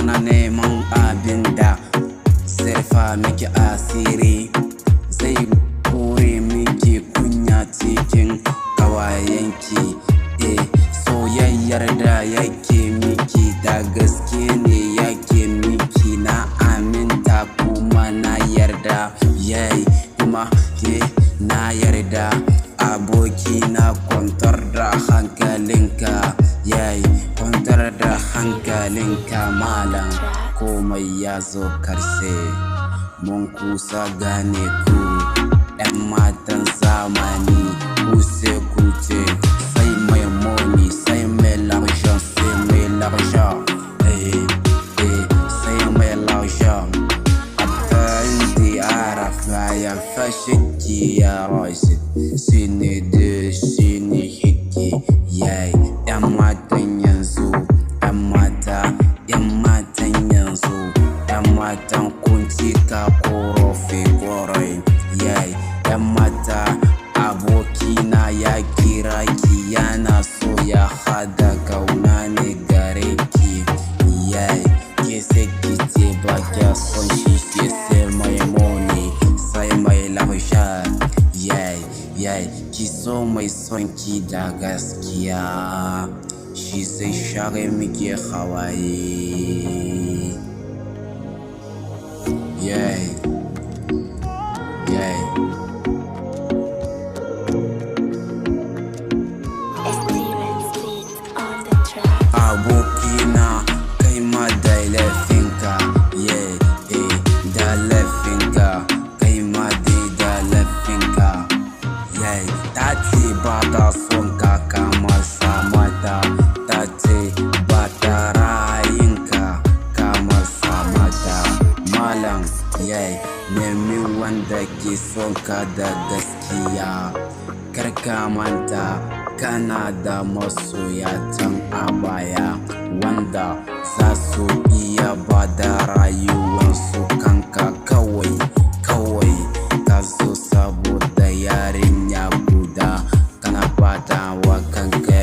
kana neman abinda zai rufa miki asiri, zai kore miki kunya cikin kawayenki. Soyayyar da yake miki da gaske ne yake miki, na aminta kuma na yarda. Kuma na yarda aboki na, kwantar da hankalinka. Kwantar da hankalinka malam, komai ya zo karshe. Mun kusa gane ku 'yan matan zamani, ku sai ku ce sai mai money, sai mai l'argent, sai mai l'argent, sai mai l'argent. Attendez arafa ya fashiki ya raisi, sine de sine hiki. 'Yan matan yanzu, 'yan matan yanzu, 'yan matan kun cika korofi kwarai. 'Yan mata abokina ya kira ki, yana so ya hada kauna ne gare ki. Ke sai ki ce ba kya son shi, ke sai mai money, sai mai l'argent. Ki so mai son ki da gaskiya, shi zai share miki hawaye. Abokina kai ma da laifinka, da laifinka, kai ma dai da laifinka. Ta ce ba ta son ka kamar samata, ta ce ba ta ra'ayinka kamar samata. Malam nemi wanda ke son ka da gaskiya, kar ka manta kana da masoya can a baya, wanda za su iya bada rayuwarsu kanka. Kawai ka zo saboda yarinya guda, kana bata wa kanka